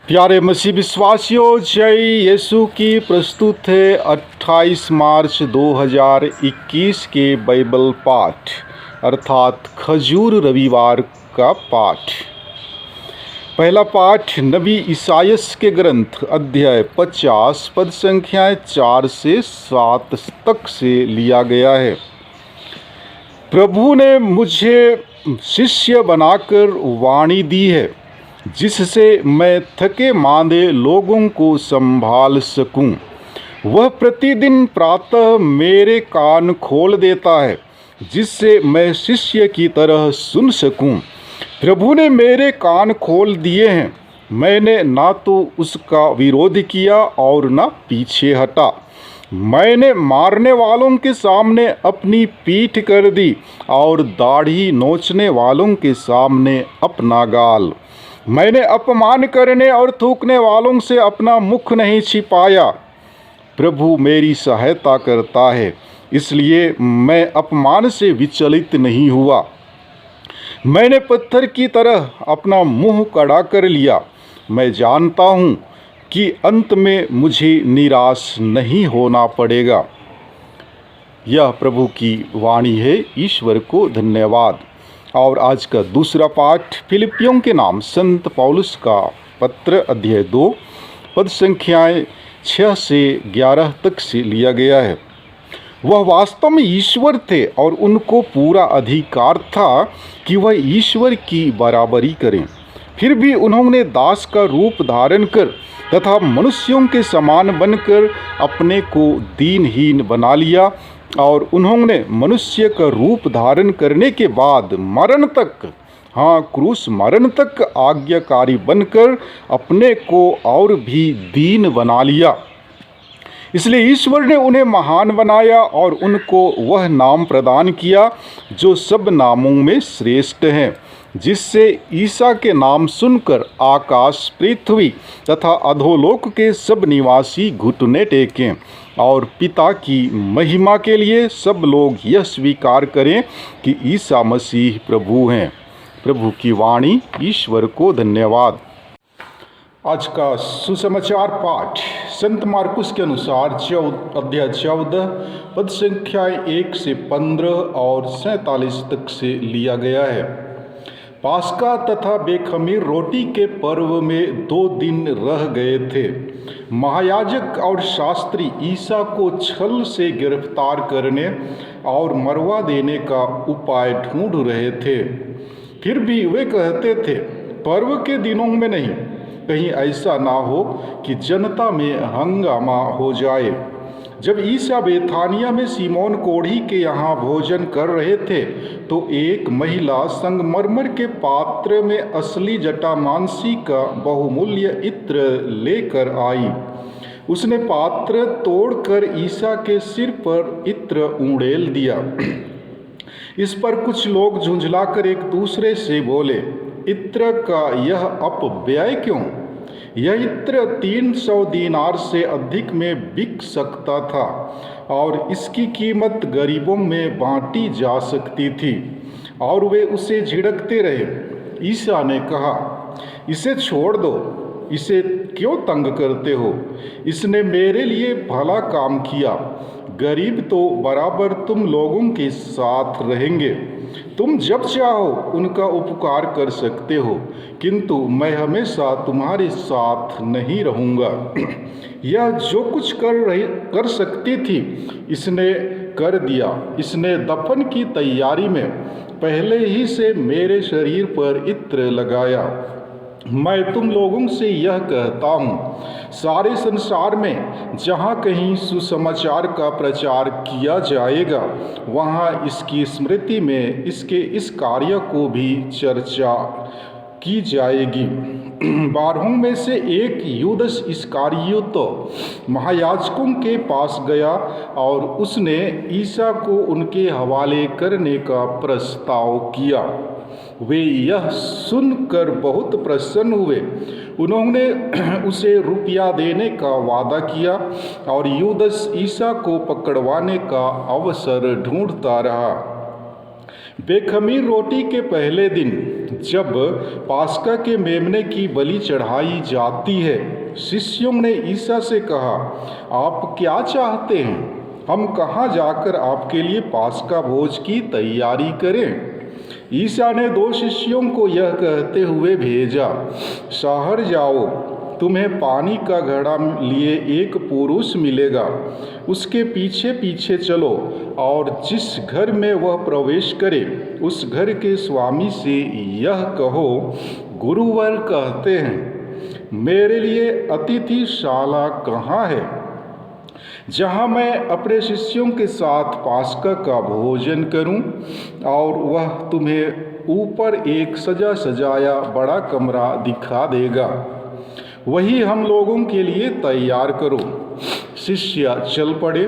प्यारे मसीह विश्वासियों, जय यीशु की प्रस्तुत है 28 मार्च 2021 के बाइबल पाठ अर्थात खजूर रविवार का पाठ। पहला पाठ नबी ईसायस के ग्रंथ अध्याय 50 पद संख्याएं 4 से 7 तक से लिया गया है। प्रभु ने मुझे शिष्य बनाकर वाणी दी है, जिससे मैं थके मांदे लोगों को संभाल सकूं। वह प्रतिदिन प्रातः मेरे कान खोल देता है, जिससे मैं शिष्य की तरह सुन सकूं। प्रभु ने मेरे कान खोल दिए हैं, मैंने ना तो उसका विरोध किया और ना पीछे हटा। मैंने मारने वालों के सामने अपनी पीठ कर दी और दाढ़ी नोचने वालों के सामने अपना गाल। मैंने अपमान करने और थूकने वालों से अपना मुख नहीं छिपाया। प्रभु मेरी सहायता करता है, इसलिए मैं अपमान से विचलित नहीं हुआ। मैंने पत्थर की तरह अपना मुंह कड़ा कर लिया। मैं जानता हूँ कि अंत में मुझे निराश नहीं होना पड़ेगा। यह प्रभु की वाणी है। ईश्वर को धन्यवाद। और आज का दूसरा पाठ फिलिपियों के नाम संत पौलुस का पत्र अध्याय 2 पद संख्याएं 6 से 11 तक से लिया गया है। वह वास्तव में ईश्वर थे और उनको पूरा अधिकार था कि वह ईश्वर की बराबरी करें। फिर भी उन्होंने दास का रूप धारण कर तथा मनुष्यों के समान बनकर अपने को दीनहीन बना लिया और उन्होंने मनुष्य का रूप धारण करने के बाद मरण तक, क्रूस मरण तक आज्ञाकारी बनकर अपने को और भी दीन बना लिया। इसलिए ईश्वर ने उन्हें महान बनाया और उनको वह नाम प्रदान किया जो सब नामों में श्रेष्ठ है, जिससे ईसा के नाम सुनकर आकाश, पृथ्वी तथा अधोलोक के सब निवासी घुटने टेकें और पिता की महिमा के लिए सब लोग यह स्वीकार करें कि ईसा मसीह प्रभु हैं। प्रभु की वाणी। ईश्वर को धन्यवाद। आज का सुसमाचार पाठ संत मार्कुस के अनुसार अध्याय 14 पद संख्याएं 1 से 15 और 47 तक से लिया गया है। पास्का तथा बेखमीर रोटी के पर्व में 2 दिन रह गए थे। महायाजक और शास्त्री ईसा को छल से गिरफ्तार करने और मरवा देने का उपाय ढूंढ रहे थे। फिर भी वे कहते थे, पर्व के दिनों में नहीं, कहीं ऐसा ना हो कि जनता में हंगामा हो जाए। जब ईसा बेथानिया में सीमोन कोढ़ी के यहाँ भोजन कर रहे थे, तो एक महिला संगमरमर के पात्र में असली जटामांसी का बहुमूल्य इत्र लेकर आई। उसने पात्र तोड़कर ईसा के सिर पर इत्र उड़ेल दिया। इस पर कुछ लोग झुंझलाकर एक दूसरे से बोले, इत्र का यह अपव्यय क्यों? यह इत्र 300 दीनार से अधिक में बिक सकता था और इसकी कीमत गरीबों में बांटी जा सकती थी। और वे उसे झिड़कते रहे। ईसा ने कहा, इसे छोड़ दो, इसे क्यों तंग करते हो? इसने मेरे लिए भला काम किया। गरीब तो बराबर तुम लोगों के साथ रहेंगे। तुम जब चाहो उनका उपकार कर सकते हो, किंतु मैं हमेशा तुम्हारे साथ नहीं रहूँगा। यह जो कुछ कर सकती थी, इसने कर दिया। इसने दफन की तैयारी में पहले ही से मेरे शरीर पर इत्र लगाया। मैं तुम लोगों से यह कहता हूँ, सारे संसार में जहाँ कहीं सुसमाचार का प्रचार किया जाएगा, वहाँ इसकी स्मृति में इसके इस कार्य को भी चर्चा की जाएगी। 12 में से एक यूदस इस्कारियोत महायाजकों के पास गया और उसने ईसा को उनके हवाले करने का प्रस्ताव किया। वे यह सुनकर बहुत प्रसन्न हुए। उन्होंने उसे रुपया देने का वादा किया और यूदस ईसा को पकड़वाने का अवसर ढूंढता रहा। बेखमीर रोटी के पहले दिन जब पास्का के मेमने की बलि चढ़ाई जाती है, शिष्यों ने ईसा से कहा, आप क्या चाहते हैं? हम कहाँ जाकर आपके लिए पास्का भोज की तैयारी करें? ईसा ने 2 शिष्यों को यह कहते हुए भेजा, शहर जाओ, तुम्हें पानी का घड़ा लिए एक पुरुष मिलेगा, उसके पीछे पीछे चलो और जिस घर में वह प्रवेश करे उस घर के स्वामी से यह कहो, गुरुवर कहते हैं, मेरे लिए अतिथिशाला कहाँ है, जहाँ मैं अपने शिष्यों के साथ पास्का का भोजन करूं, और वह तुम्हें ऊपर एक सजा सजाया बड़ा कमरा दिखा देगा, वही हम लोगों के लिए तैयार करो। शिष्य चल पड़े।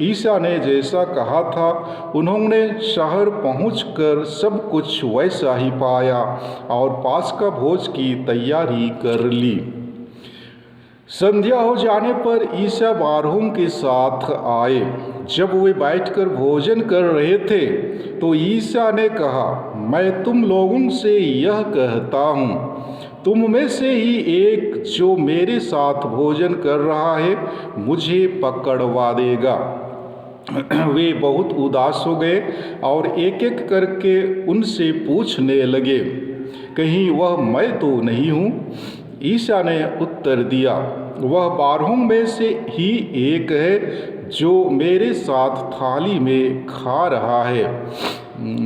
ईसा ने जैसा कहा था उन्होंने शहर पहुंचकर सब कुछ वैसा ही पाया और पास्का भोज की तैयारी कर ली। संध्या हो जाने पर ईसा 12 के साथ आए। जब वे बैठकर भोजन कर रहे थे तो ईसा ने कहा, मैं तुम लोगों से यह कहता हूँ, तुम में से ही एक जो मेरे साथ भोजन कर रहा है मुझे पकड़वा देगा। वे बहुत उदास हो गए और एक एक करके उनसे पूछने लगे, कहीं वह मैं तो नहीं हूँ? ईसा ने उत्तर दिया, वह 12 में से ही एक है जो मेरे साथ थाली में खा रहा है।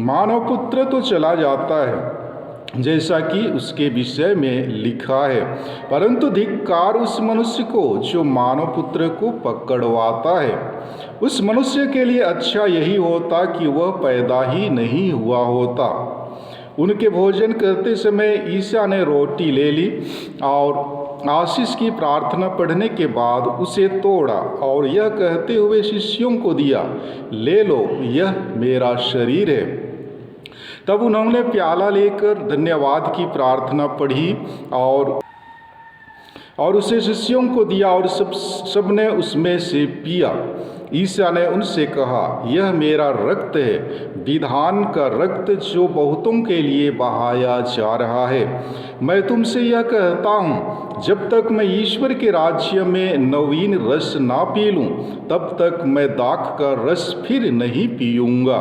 मानव पुत्र तो चला जाता है जैसा कि उसके विषय में लिखा है, परंतु धिक्कार उस मनुष्य को जो मानव पुत्र को पकड़वाता है। उस मनुष्य के लिए अच्छा यही होता कि वह पैदा ही नहीं हुआ होता। उनके भोजन करते समय ईसा ने रोटी ले ली और आशीष की प्रार्थना पढ़ने के बाद उसे तोड़ा और यह कहते हुए शिष्यों को दिया, ले लो, यह मेरा शरीर है। तब उन्होंने प्याला लेकर धन्यवाद की प्रार्थना पढ़ी और उसे शिष्यों को दिया और सबने उसमें से पिया। ईसा ने उनसे कहा, यह मेरा रक्त है, विधान का रक्त जो बहुतों के लिए बहाया जा रहा है। मैं तुमसे यह कहता हूँ, जब तक मैं ईश्वर के राज्य में नवीन रस ना पी लूँ तब तक मैं दाख का रस फिर नहीं पीऊँगा।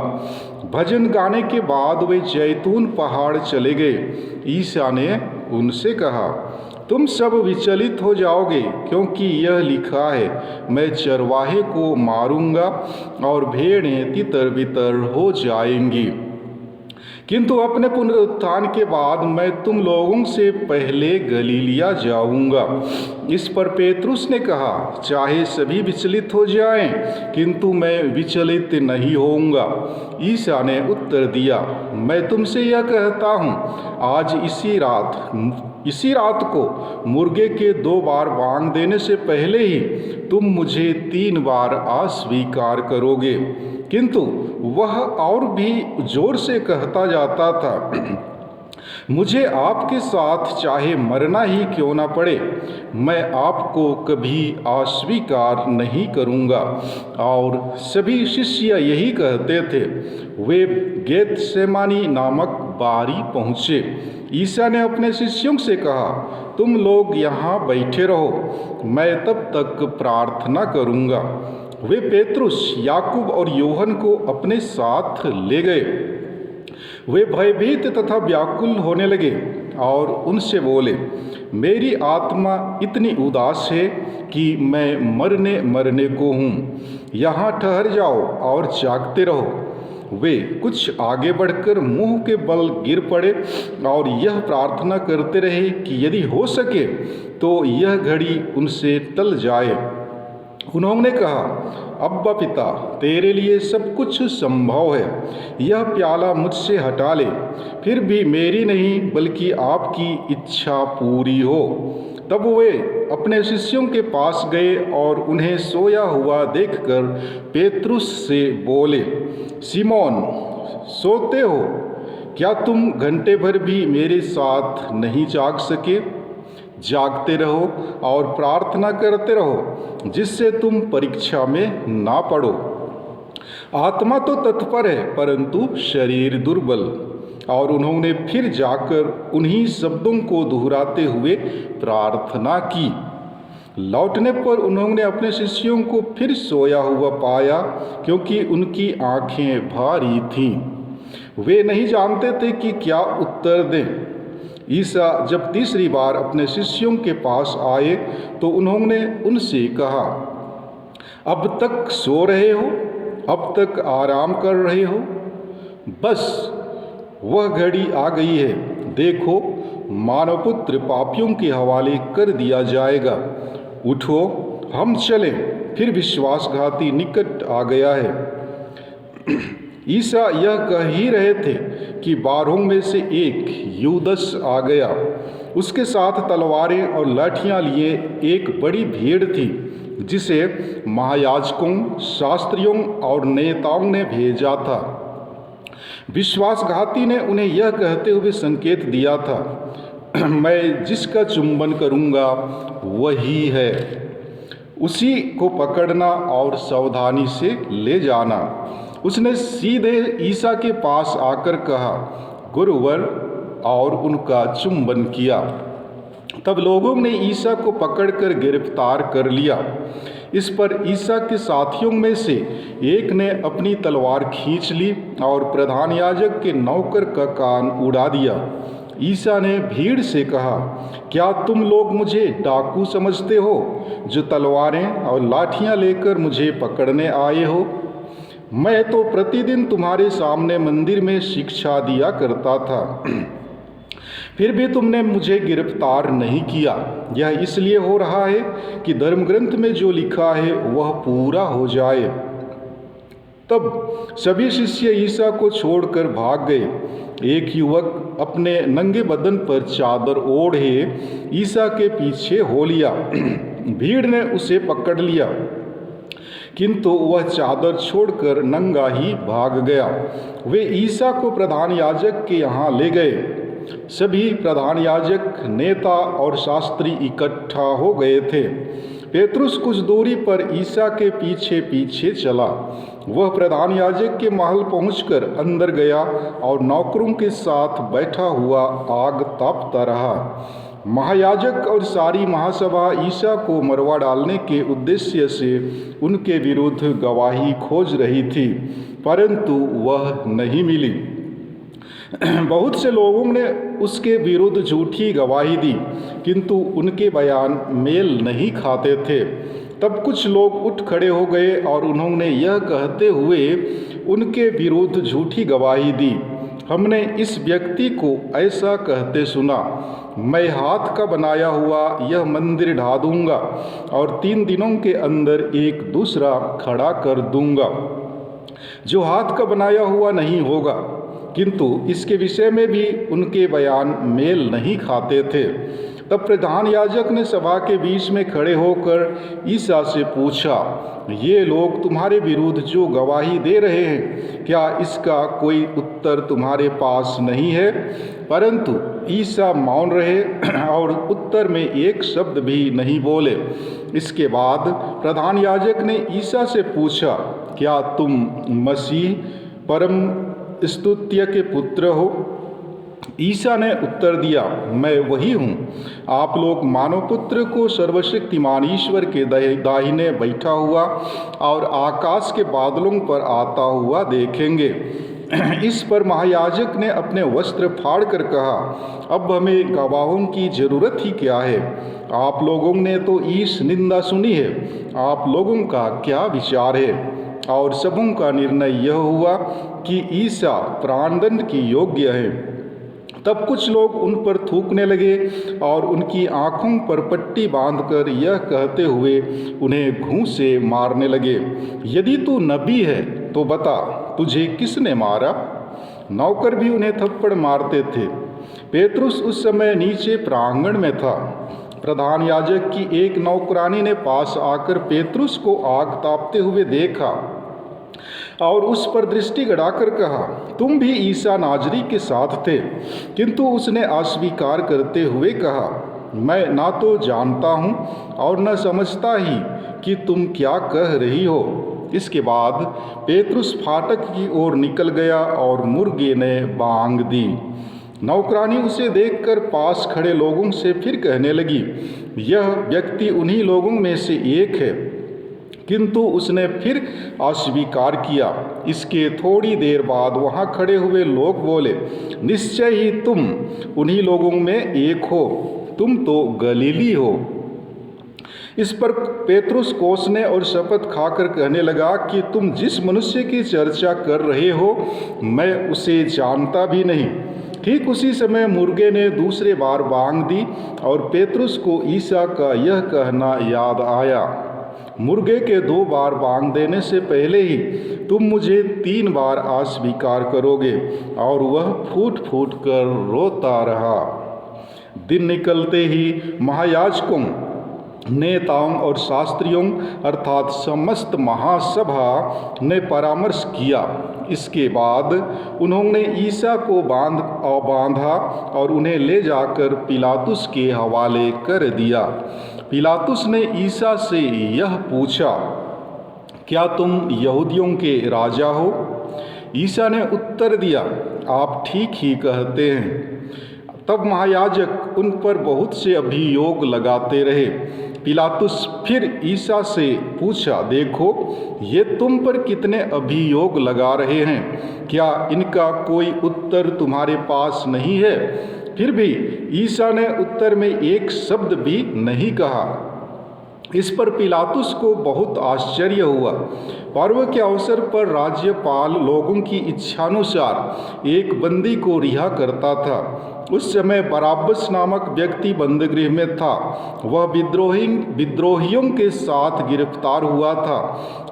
भजन गाने के बाद वे जैतून पहाड़ चले गए। ईसा ने उनसे कहा, तुम सब विचलित हो जाओगे, क्योंकि यह लिखा है, मैं चरवाहे को मारूंगा और भेड़ें तितर बितर हो जाएंगी। किंतु अपने पुनरुत्थान के बाद मैं तुम लोगों से पहले गलीलिया जाऊंगा। इस पर पेतरुस ने कहा, चाहे सभी विचलित हो जाएं, किंतु मैं विचलित नहीं होऊंगा। ईसा ने उत्तर दिया, मैं तुमसे यह कहता हूँ, आज इसी रात को मुर्गे के 2 बार बांग देने से पहले ही तुम मुझे 3 बार अस्वीकार करोगे। किंतु वह और भी जोर से कहता जाता था, मुझे आपके साथ चाहे मरना ही क्यों ना पड़े, मैं आपको कभी अस्वीकार नहीं करूँगा। और सभी शिष्य यही कहते थे। वे गेतसेमानी नामक बारी पहुँचे। ईसा ने अपने शिष्यों से कहा, तुम लोग यहाँ बैठे रहो, मैं तब तक प्रार्थना करूँगा। वे पेतरुस, याकूब और यूहन्ना को अपने साथ ले गए। वे भयभीत तथा व्याकुल होने लगे और उनसे बोले, मेरी आत्मा इतनी उदास है कि मैं मरने को हूँ। यहाँ ठहर जाओ और जागते रहो। वे कुछ आगे बढ़कर मुंह के बल गिर पड़े और यह प्रार्थना करते रहे कि यदि हो सके तो यह घड़ी उनसे टल जाए। उन्होंने कहा, अब्बा पिता, तेरे लिए सब कुछ संभव है, यह प्याला मुझसे हटा ले, फिर भी मेरी नहीं बल्कि आपकी इच्छा पूरी हो। तब वे अपने शिष्यों के पास गए और उन्हें सोया हुआ देखकर पेतरुस से बोले, सिमोन, सोते हो? क्या तुम घंटे भर भी मेरे साथ नहीं जाग सके? जागते रहो और प्रार्थना करते रहो, जिससे तुम परीक्षा में ना पड़ो। आत्मा तो तत्पर है, परंतु शरीर दुर्बल। और उन्होंने फिर जाकर उन्हीं शब्दों को दोहराते हुए प्रार्थना की। लौटने पर उन्होंने अपने शिष्यों को फिर सोया हुआ पाया, क्योंकि उनकी आंखें भारी थीं। वे नहीं जानते थे कि क्या उत्तर दें। ईसा जब तीसरी बार अपने शिष्यों के पास आए तो उन्होंने उनसे कहा, अब तक सो रहे हो? अब तक आराम कर रहे हो? बस वह घड़ी आ गई है, देखो, मानवपुत्र पापियों के हवाले कर दिया जाएगा। उठो, हम चलें, फिर विश्वासघाती निकट आ गया है। ईसा यह कह ही रहे थे कि 12 में से एक यूदस आ गया। उसके साथ तलवारें और लाठियां लिए एक बड़ी भीड़ थी, जिसे महायाजकों, शास्त्रियों और नेताओं ने भेजा था। विश्वासघाती ने उन्हें यह कहते हुए संकेत दिया था, मैं जिसका चुंबन करूंगा वही है, उसी को पकड़ना और सावधानी से ले जाना। उसने सीधे ईसा के पास आकर कहा, गुरुवर, और उनका चुंबन किया। तब लोगों ने ईसा को पकड़कर गिरफ्तार कर लिया। इस पर ईसा के साथियों में से एक ने अपनी तलवार खींच ली और प्रधान याजक के नौकर का कान उड़ा दिया। ईसा ने भीड़ से कहा, क्या तुम लोग मुझे डाकू समझते हो, जो तलवारें और लाठियां लेकर मुझे पकड़ने आए हो? मैं तो प्रतिदिन तुम्हारे सामने मंदिर में शिक्षा दिया करता था, फिर भी तुमने मुझे गिरफ्तार नहीं किया। यह इसलिए हो रहा है कि धर्मग्रंथ में जो लिखा है वह पूरा हो जाए। तब सभी शिष्य ईसा को छोड़कर भाग गए। एक युवक अपने नंगे बदन पर चादर ओढ़े ईसा के पीछे हो लिया। भीड़ ने उसे पकड़ लिया, किंतु वह चादर छोड़कर नंगा ही भाग गया। वे ईसा को प्रधान याजक के यहाँ ले गए। सभी प्रधान याजक, नेता और शास्त्री इकट्ठा हो गए थे। पेतरुस कुछ दूरी पर ईसा के पीछे पीछे चला। वह प्रधान याजक के महल पहुंचकर अंदर गया और नौकरों के साथ बैठा हुआ आग तापता रहा। महायाजक और सारी महासभा ईसा को मरवा डालने के उद्देश्य से उनके विरुद्ध गवाही खोज रही थी, परंतु वह नहीं मिली। बहुत से लोगों ने उसके विरुद्ध झूठी गवाही दी, किंतु उनके बयान मेल नहीं खाते थे। तब कुछ लोग उठ खड़े हो गए और उन्होंने यह कहते हुए उनके विरुद्ध झूठी गवाही दी, हमने इस व्यक्ति को ऐसा कहते सुना, मैं हाथ का बनाया हुआ यह मंदिर ढा दूंगा और 3 दिनों के अंदर एक दूसरा खड़ा कर दूंगा, जो हाथ का बनाया हुआ नहीं होगा। किंतु इसके विषय में भी उनके बयान मेल नहीं खाते थे। तब प्रधान याजक ने सभा के बीच में खड़े होकर ईसा से पूछा, ये लोग तुम्हारे विरुद्ध जो गवाही दे रहे हैं, क्या इसका कोई उत्तर तुम्हारे पास नहीं है? परंतु ईसा मौन रहे और उत्तर में एक शब्द भी नहीं बोले। इसके बाद प्रधान याजक ने ईसा से पूछा, क्या तुम मसीह, परम स्तुत्य के पुत्र हो? ईसा ने उत्तर दिया, मैं वही हूँ। आप लोग मानव पुत्र को सर्वशक्तिमान ईश्वर के दाहिने बैठा हुआ और आकाश के बादलों पर आता हुआ देखेंगे। इस पर महायाजक ने अपने वस्त्र फाड़ कर कहा, अब हमें गवाहों की जरूरत ही क्या है? आप लोगों ने तो ईश निंदा सुनी है, आप लोगों का क्या विचार है? और सबों का निर्णय यह हुआ कि ईसा प्राणदंड की योग्य है। तब कुछ लोग उन पर थूकने लगे और उनकी आँखों पर पट्टी बांधकर यह कहते हुए उन्हें घूंस से मारने लगे, यदि तू नबी है तो बता, तुझे किसने मारा? नौकर भी उन्हें थप्पड़ मारते थे। पेतरुस उस समय नीचे प्रांगण में था। प्रधान याजक की एक नौकरानी ने पास आकर पेतरुस को आग तापते हुए देखा और उस पर दृष्टि गड़ाकर कहा, तुम भी ईसा नाजरी के साथ थे। किंतु उसने अस्वीकार करते हुए कहा, मैं ना तो जानता हूँ और न समझता ही कि तुम क्या कह रही हो। इसके बाद पेतरुस फाटक की ओर निकल गया और मुर्गे ने बांग दी। नौकरानी उसे देखकर पास खड़े लोगों से फिर कहने लगी, यह व्यक्ति उन्हीं लोगों में से एक है। किंतु उसने फिर अस्वीकार किया। इसके थोड़ी देर बाद वहाँ खड़े हुए लोग बोले, निश्चय ही तुम उन्हीं लोगों में एक हो, तुम तो गलीली हो। इस पर पेतरुस कोसने और शपथ खाकर कहने लगा कि तुम जिस मनुष्य की चर्चा कर रहे हो, मैं उसे जानता भी नहीं। ठीक उसी समय मुर्गे ने दूसरे बार बांग दी और पेतरुस को ईसा का यह कहना याद आया, मुर्गे के 2 बार बांग देने से पहले ही तुम मुझे 3 बार अस्वीकार करोगे। और वह फूट फूट कर रोता रहा। दिन निकलते ही महायाजकों, नेताओं और शास्त्रियों अर्थात समस्त महासभा ने परामर्श किया। इसके बाद उन्होंने ईसा को बांधा और उन्हें ले जाकर पिलातुस के हवाले कर दिया। पिलातुस ने ईसा से यह पूछा, क्या तुम यहूदियों के राजा हो? ईसा ने उत्तर दिया, आप ठीक ही कहते हैं। तब महायाजक उन पर बहुत से अभियोग लगाते रहे। पिलातुस फिर ईसा से पूछा, देखो ये तुम पर कितने अभियोग लगा रहे हैं, क्या इनका कोई उत्तर तुम्हारे पास नहीं है? फिर भी ईसा ने उत्तर में एक शब्द भी नहीं कहा। इस पर पिलातुस को बहुत आश्चर्य हुआ। पर्व के अवसर पर राज्यपाल लोगों की इच्छानुसार एक बंदी को रिहा करता था। उस समय बराब्बस नामक व्यक्ति बंदगृह में था। वह विद्रोहियों के साथ गिरफ्तार हुआ था,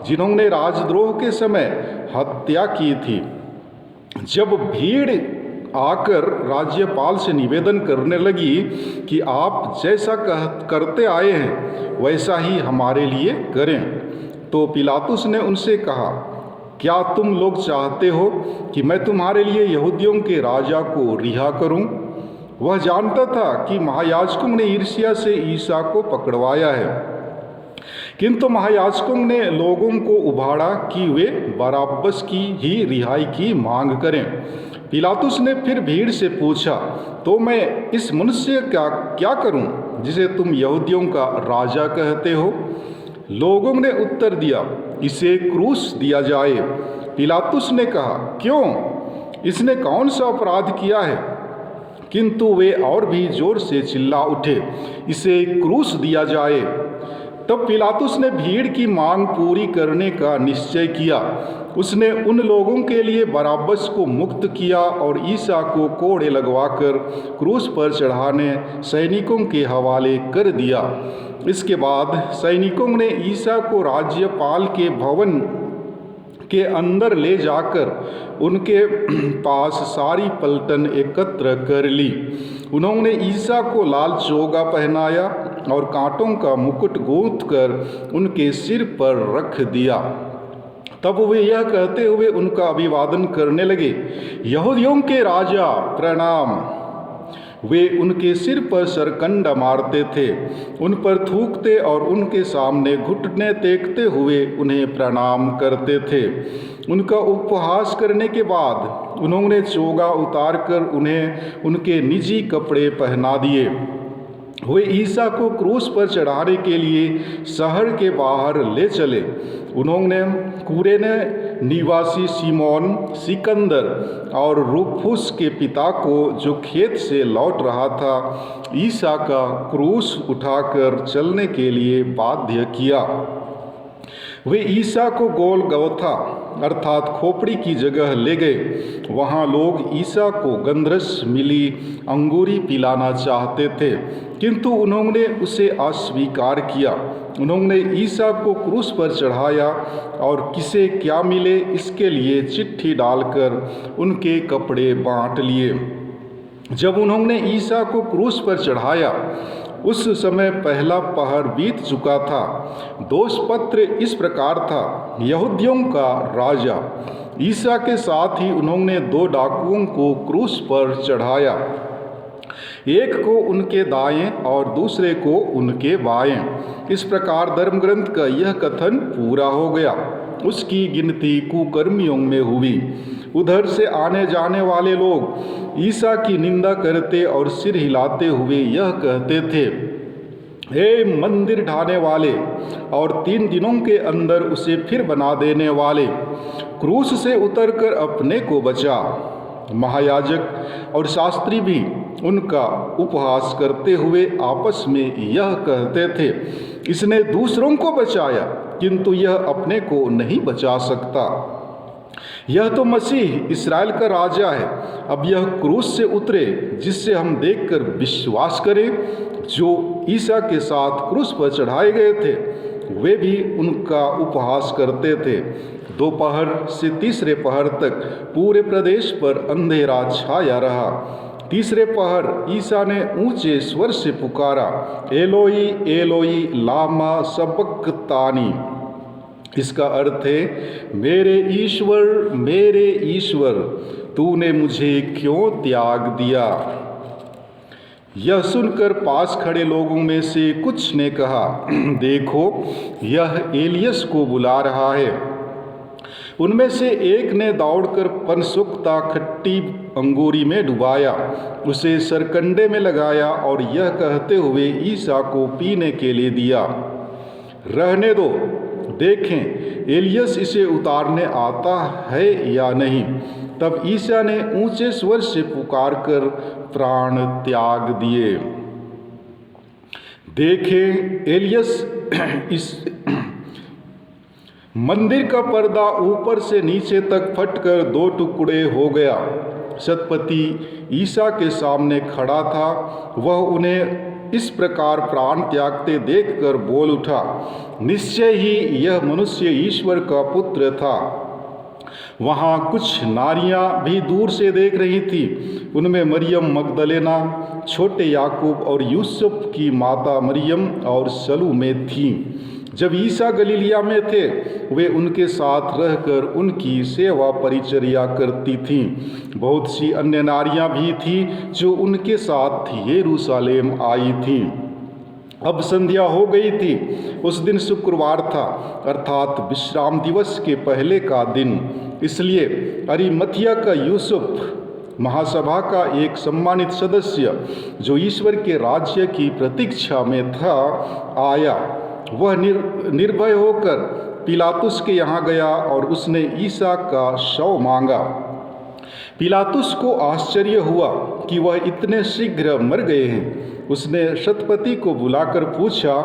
जिन्होंने राजद्रोह के समय हत्या की थी। जब भीड़ आकर राज्यपाल से निवेदन करने लगी कि आप जैसा करते आए हैं वैसा ही हमारे लिए करें, तो पिलातुस ने उनसे कहा, क्या तुम लोग चाहते हो कि मैं तुम्हारे लिए यहूदियों के राजा को रिहा करूं? वह जानता था कि महायाजकों ने ईर्ष्या से ईसा को पकड़वाया है, किंतु महायाजकों ने लोगों को उभाड़ा कि वे बराब्बस की ही रिहाई की मांग करें। पिलातुस ने फिर भीड़ से पूछा, तो मैं इस मनुष्य का क्या करूं जिसे तुम यहूदियों का राजा कहते हो? लोगों ने उत्तर दिया, इसे क्रूस दिया जाए। पिलातुस ने कहा, क्यों? इसने कौन सा अपराध किया है? किंतु वे और भी जोर से चिल्ला उठे, इसे क्रूस दिया जाए। तब पिलातुस ने भीड़ की मांग पूरी करने का निश्चय किया। उसने उन लोगों के लिए बराब्बस को मुक्त किया और ईसा को कोड़े लगवाकर क्रूस पर चढ़ाने सैनिकों के हवाले कर दिया। इसके बाद सैनिकों ने ईसा को राज्यपाल के भवन के अंदर ले जाकर उनके पास सारी पलटन एकत्र कर ली। उन्होंने ईसा को लाल चोगा पहनाया और कांटों का मुकुट गूंथकर उनके सिर पर रख दिया। तब वे यह कहते हुए उनका अभिवादन करने लगे, यहूदियों के राजा प्रणाम। वे उनके सिर पर सरकंडा मारते थे, उन पर थूकते और उनके सामने घुटने टेकते हुए उन्हें प्रणाम करते थे। उनका उपहास करने के बाद उन्होंने चोगा उतारकर उन्हें उनके निजी कपड़े पहना दिए। वे ईसा को क्रूस पर चढ़ाने के लिए शहर के बाहर ले चले। उन्होंने कुरेने निवासी सीमोन, सिकंदर और रूफुस के पिता को, जो खेत से लौट रहा था, ईसा का क्रूस उठाकर चलने के लिए बाध्य किया। वे ईसा को गोलगोथा अर्थात खोपड़ी की जगह ले गए। वहाँ लोग ईसा को गंधरस मिली अंगूरी पिलाना चाहते थे, किंतु उन्होंने उसे अस्वीकार किया। उन्होंने ईसा को क्रूस पर चढ़ाया और किसे क्या मिले इसके लिए चिट्ठी डालकर उनके कपड़े बांट लिए। जब उन्होंने ईसा को क्रूस पर चढ़ाया, उस समय पहला पहर बीत चुका था। दोषपत्र इस प्रकार था, यहूदियों का राजा। ईसा के साथ ही उन्होंने 2 डाकुओं को क्रूस पर चढ़ाया, एक को उनके दाएं और दूसरे को उनके बाएं। इस प्रकार धर्मग्रंथ का यह कथन पूरा हो गया। उसकी गिनती कुकर्मियों में हुई। उधर से आने जाने वाले लोग ईसा की निंदा करते और सिर हिलाते हुए यह कहते थे, हे मंदिर ढाने वाले और 3 दिनों के अंदर उसे फिर बना देने वाले, क्रूस से उतरकर अपने को बचा। महायाजक और शास्त्री भी उनका उपहास करते हुए आपस में यह कहते थे, इसने दूसरों को बचाया किंतु यह अपने को नहीं बचा सकता। यह तो मसीह इस्राएल का राजा है। अब यह क्रूस से उतरे जिससे हम देखकर विश्वास करें। जो ईसा के साथ क्रूस पर चढ़ाए गए थे वे भी उनका उपहास करते थे। दोपहर से तीसरे पहर तक पूरे प्रदेश पर अंधेरा छाया रहा। तीसरे पहर ईसा ने ऊंचे स्वर से पुकारा, एलोई एलोई लामा सबक्तानी। इसका अर्थ है, मेरे ईश्वर तूने मुझे क्यों त्याग दिया। यह सुनकर पास खड़े लोगों में से कुछ ने कहा, देखो यह एलियस को बुला रहा है। उनमें से एक ने दौड़कर पनसुक्ता खट्टी अंगूरी में डुबाया, उसे सरकंडे में लगाया और यह कहते हुए ईसा को पीने के लिए दिया, रहने दो, देखें एलियस इसे उतारने आता है या नहीं। तब ईसा ने ऊंचे स्वर से पुकारकर प्राण त्याग दिए। देखें एलियस इस मंदिर का पर्दा ऊपर से नीचे तक फटकर 2 टुकड़े हो गया। शतपति ईसा के सामने खड़ा था। वह उन्हें इस प्रकार प्राण त्यागते देखकर बोल उठा, निश्चय ही यह मनुष्य ईश्वर का पुत्र था। वहाँ कुछ नारियां भी दूर से देख रही थी। उनमें मरियम मगदलेना, छोटे याकूब और यूसुफ की माता मरियम और सलूमे थीं। जब ईसा गलीलिया में थे वे उनके साथ रहकर उनकी सेवा परिचर्या करती थीं। बहुत सी अन्य नारियां भी थीं जो उनके साथ यरूशलेम आई थीं। अब संध्या हो गई थी। उस दिन शुक्रवार था, अर्थात विश्राम दिवस के पहले का दिन। इसलिए अरिमथिया का यूसुफ, महासभा का एक सम्मानित सदस्य जो ईश्वर के राज्य की प्रतीक्षा में था, आया। वह निर्भय होकर पिलातुस के यहाँ गया और उसने ईसा का शव मांगा। पिलातुस को आश्चर्य हुआ कि वह इतने शीघ्र मर गए हैं। उसने शतपति को बुलाकर पूछा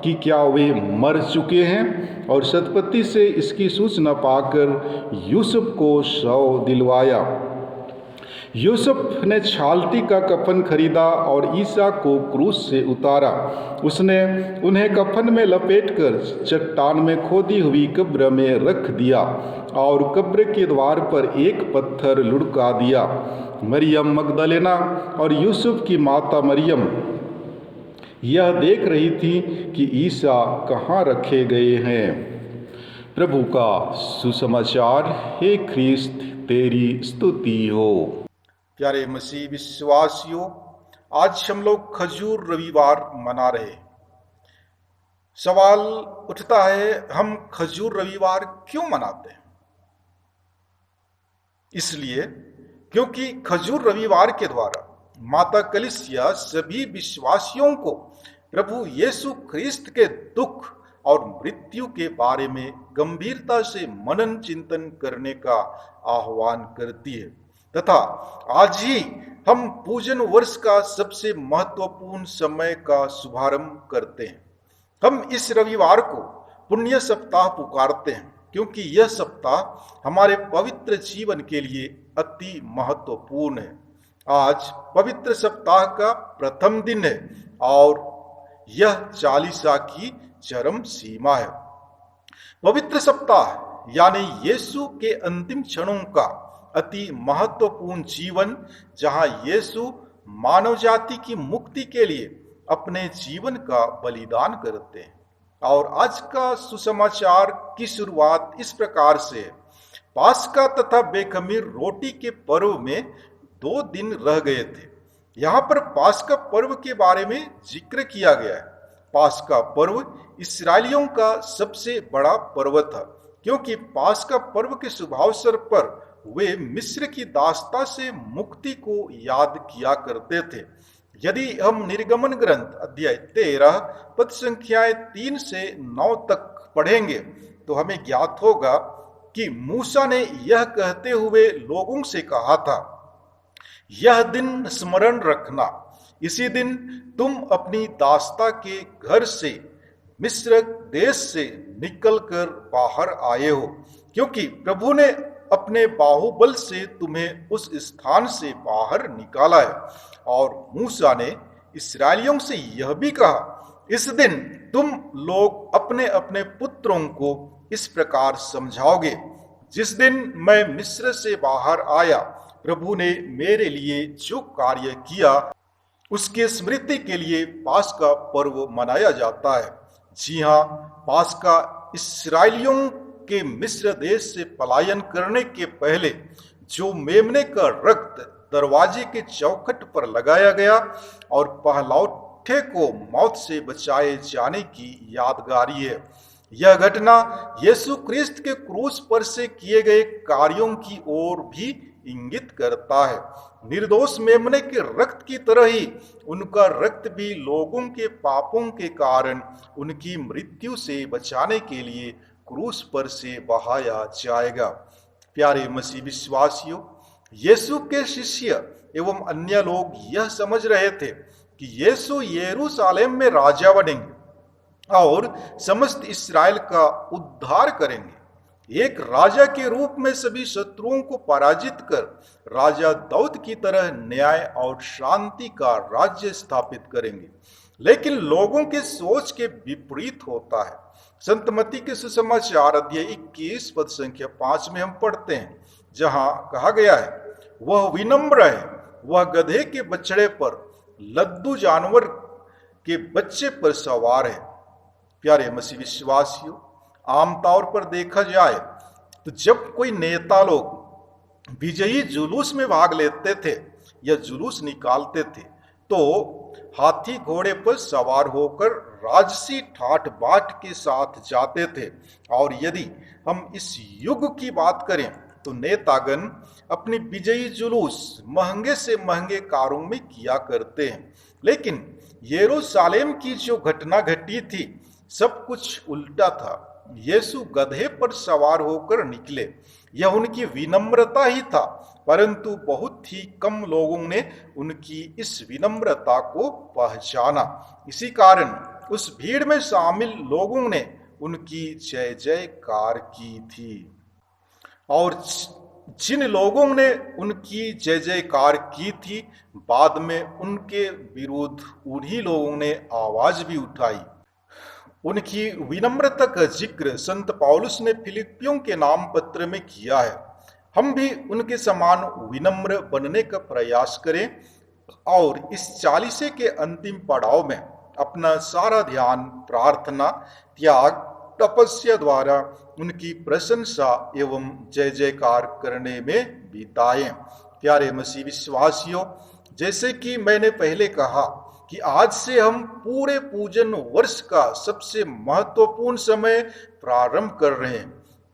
कि क्या वे मर चुके हैं, और शतपति से इसकी सूचना पाकर यूसुफ को शव दिलवाया। यूसुफ ने छालती का कफन खरीदा और ईसा को क्रूस से उतारा। उसने उन्हें कफन में लपेटकर चट्टान में खोदी हुई कब्र में रख दिया और कब्र के द्वार पर एक पत्थर लुढ़का दिया। मरियम मगदलेना और यूसुफ की माता मरियम यह देख रही थी कि ईसा कहाँ रखे गए हैं। प्रभु का सुसमाचार। हे ख्रीस्त, तेरी स्तुति हो। प्यारे मसीह विश्वासियों, आज हम लोग खजूर रविवार मना रहे। सवाल उठता है, हम खजूर रविवार क्यों मनाते हैं? इसलिए क्योंकि खजूर रविवार के द्वारा माता कलीसिया सभी विश्वासियों को प्रभु यीशु ख्रीस्त के दुख और मृत्यु के बारे में गंभीरता से मनन चिंतन करने का आह्वान करती है, तथा आज ही हम पूजन वर्ष का सबसे महत्वपूर्ण समय का शुभारंभ करते हैं। हम इस रविवार को पुण्य सप्ताह पुकारते हैं। क्योंकि यह सप्ताह हमारे पवित्र जीवन के लिए अति महत्वपूर्ण है। आज पवित्र सप्ताह का प्रथम दिन है और यह चालीसा की चरम सीमा है। पवित्र सप्ताह यानी यीशु के अंतिम क्षणों का अति महत्वपूर्ण जीवन, जहां यीशु मानव जाति की मुक्ति के लिए अपने जीवन का बलिदान करते हैं। और आज का सुसमाचार की शुरुआत इस प्रकार से है। पास्का तथा बेखमीर रोटी के पर्व में 2 दिन रह गए थे। यहाँ पर पास्का पर्व के बारे में जिक्र किया गया है। पास्का पर्व इस्राएलियों का सबसे बड़ा पर्व था, क्योंकि पास्का पर्व के शुभावसर पर वे मिस्र की दासता से मुक्ति को याद किया करते थे। यदि हम निर्गमन ग्रंथ अध्याय 13 पद संख्याएं 3 से 9 तक पढ़ेंगे तो हमें ज्ञात होगा कि मूसा ने यह कहते हुए लोगों से कहा था, यह दिन स्मरण रखना, इसी दिन तुम अपनी दासता के घर से मिस्र देश से निकलकर बाहर आए हो, क्योंकि प्रभु ने अपने बाहुबल से तुम्हें उस स्थान से बाहर निकाला है। और मूसा ने इस्राएलियों से यह भी कहा, इस दिन तुम लोग अपने अपने पुत्रों को इस प्रकार समझाओगे, जिस दिन मैं मिस्र से बाहर आया, प्रभु ने मेरे लिए जो कार्य किया उसके स्मृति के लिए पास्का पर्व मनाया जाता है। जी हाँ, पास्का इस्राएलियों के मिस्र देश से पलायन करने के पहले जो मेमने का रक्त दरवाजे के चौखट पर लगाया गया और पहलौठे को मौत से बचाए जाने की यादगारी है। यह घटना यीशु क्रिस्त के क्रूस पर से किए गए कार्यों की ओर भी इंगित करता है। निर्दोष मेमने के रक्त की तरह ही उनका रक्त भी लोगों के पापों के कारण उनकी मृत्यु से बचाने के लिए क्रूस पर से बहाया जाएगा। प्यारे मसीह विश्वासियों, यीशु के शिष्य एवं अन्य लोग यह समझ रहे थे कि यीशु यरूशलेम में राजा बनेंगे और समस्त इस्राएल का उद्धार करेंगे। एक राजा के रूप में सभी शत्रुओं को पराजित कर राजा दाऊद की तरह न्याय और शांति का राज्य स्थापित करेंगे। लेकिन लोगों के सोच के विपरीत होता है। संत मत्ती के सुसमाचार अध्याय 21 पद संख्या 5 में हम पढ़ते हैं, जहां कहा गया है, वह विनम्र है, वह गधे के बछड़े पर, लद्दू जानवर के बच्चे पर सवार है। प्यारे मसीह विश्वासियों, आमतौर पर देखा जाए तो जब कोई नेता लोग विजयी जुलूस में भाग लेते थे या जुलूस निकालते थे तो हाथी घोड़े पर सवार होकर राजसी ठाठ बाट के साथ जाते थे। और यदि हम इस युग की बात करें तो नेतागण अपनी विजयी जुलूस महंगे से महंगे कारों में किया करते हैं। लेकिन यरूशलेम की जो घटना घटी थी, सब कुछ उल्टा था। यीशु गधे पर सवार होकर निकले। यह उनकी विनम्रता ही था, परंतु बहुत ही कम लोगों ने उनकी इस विनम्रता को पहचाना। इसी कारण उस भीड़ में शामिल लोगों ने उनकी जय जयकार की थी। और जिन लोगों ने उनकी जय जयकार की थी, बाद में उनके विरुद्ध उन्हीं लोगों ने आवाज भी उठाई। उनकी विनम्रता का जिक्र संत पौलुस ने फिलिपियों के नाम पत्र में किया है। हम भी उनके समान विनम्र बनने का प्रयास करें और इस चालीसे के अंतिम पड़ाव में अपना सारा ध्यान प्रार्थना, त्याग, तपस्या द्वारा उनकी प्रशंसा एवं जय जयकार करने में बिताएं। प्यारे मसीह विश्वासियों, जैसे कि मैंने पहले कहा कि आज से हम पूरे पूजन वर्ष का सबसे महत्वपूर्ण समय प्रारंभ कर रहे हैं,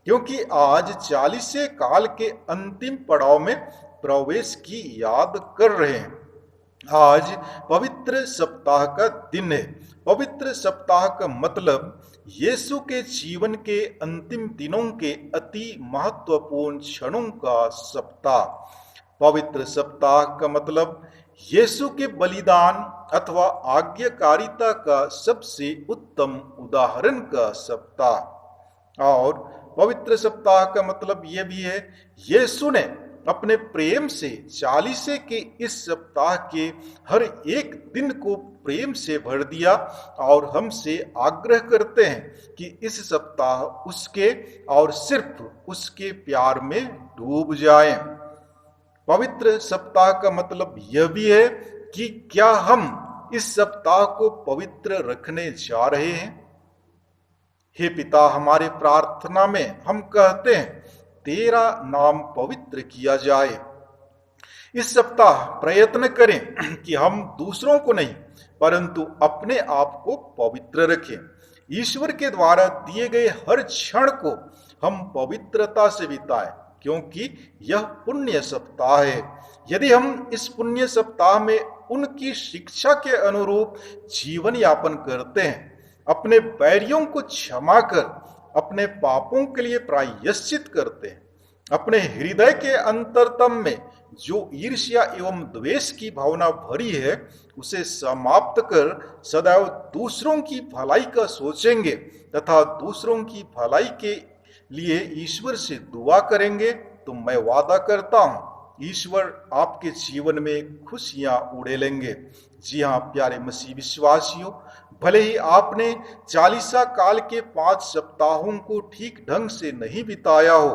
क्योंकि आज चालीसे काल के अंतिम पड़ाव में प्रवेश की याद कर रहे हैं। आज पवित्र सप्ताह का दिन है। पवित्र सप्ताह का मतलब यीशु के जीवन के अंतिम दिनों के अति महत्वपूर्ण क्षणों का सप्ताह। पवित्र सप्ताह का मतलब यीशु के बलिदान अथवा आज्ञाकारिता का सबसे उत्तम उदाहरण का सप्ताह। और पवित्र सप्ताह का मतलब यह भी है, यीशु ने अपने प्रेम से चालीसे के इस सप्ताह के हर एक दिन को प्रेम से भर दिया और हमसे आग्रह करते हैं कि इस सप्ताह उसके और सिर्फ उसके प्यार में डूब जाएं। पवित्र सप्ताह का मतलब यह भी है कि क्या हम इस सप्ताह को पवित्र रखने जा रहे हैं। हे पिता, हमारे प्रार्थना में हम कहते हैं, तेरा नाम पवित्र किया जाए। इस सप्ताह प्रयत्न करें कि हम दूसरों को नहीं परंतु अपने आप को पवित्र रखें। ईश्वर के द्वारा दिए गए हर क्षण को हम पवित्रता से बिताएं, क्योंकि यह पुण्य सप्ताह है। यदि हम इस पुण्य सप्ताह में उनकी शिक्षा के अनुरूप जीवन यापन करते हैं, अपने बैरियों को क्षमा कर अपने पापों के लिए प्रायश्चित करते हैं, अपने हृदय के अंतरतम में जो ईर्ष्या एवं द्वेष की भावना भरी है उसे समाप्त कर सदैव दूसरों की भलाई का सोचेंगे तथा दूसरों की भलाई के लिए ईश्वर से दुआ करेंगे, तो मैं वादा करता हूं ईश्वर आपके जीवन में खुशियां उड़ेलेंगे। जी हाँ प्यारे मसीह विश्वासियों, भले ही आपने चालीसा काल के 5 सप्ताहों को ठीक ढंग से नहीं बिताया हो,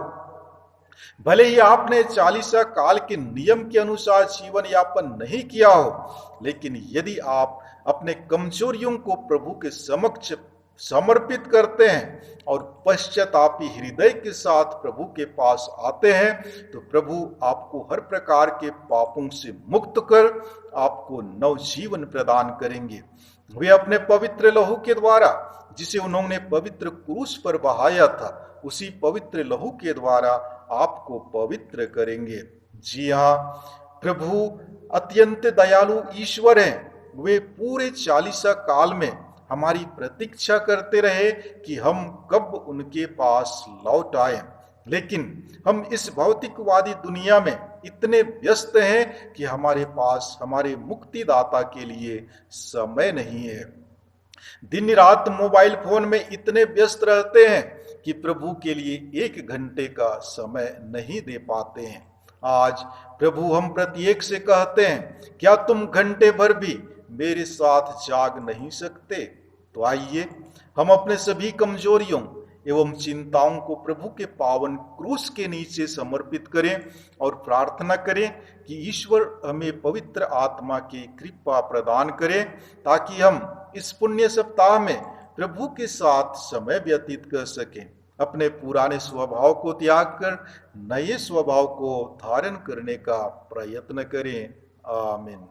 भले ही आपने चालीसा काल के नियम के अनुसार जीवन यापन नहीं किया हो, लेकिन यदि आप अपने कमजोरियों को प्रभु के समक्ष समर्पित करते हैं और पश्चातापी हृदय के साथ प्रभु के पास आते हैं, तो प्रभु आपको हर प्रकार के पापों से मुक्त कर आपको नव जीवन प्रदान करेंगे। वे अपने पवित्र लहू के द्वारा, जिसे उन्होंने पवित्र क्रूस पर बहाया था, उसी पवित्र लहू के द्वारा आपको पवित्र करेंगे। जी हाँ, प्रभु अत्यंत दयालु ईश्वर हैं। वे पूरे चालीसा काल में हमारी प्रतीक्षा करते रहे कि हम कब उनके पास लौट आए, लेकिन हम इस भौतिकवादी दुनिया में इतने व्यस्त हैं कि हमारे पास हमारे मुक्तिदाता के लिए समय नहीं है। दिन रात मोबाइल फोन में इतने व्यस्त रहते हैं कि प्रभु के लिए 1 घंटे का समय नहीं दे पाते हैं। आज प्रभु हम प्रत्येक से कहते हैं, क्या तुम घंटे भर भी मेरे साथ जाग नहीं सकते? तो आइए हम अपने सभी कमजोरियों एवं चिंताओं को प्रभु के पावन क्रूस के नीचे समर्पित करें और प्रार्थना करें कि ईश्वर हमें पवित्र आत्मा की कृपा प्रदान करे, ताकि हम इस पुण्य सप्ताह में प्रभु के साथ समय व्यतीत कर सकें, अपने पुराने स्वभाव को त्याग कर नए स्वभाव को धारण करने का प्रयत्न करें। आमीन।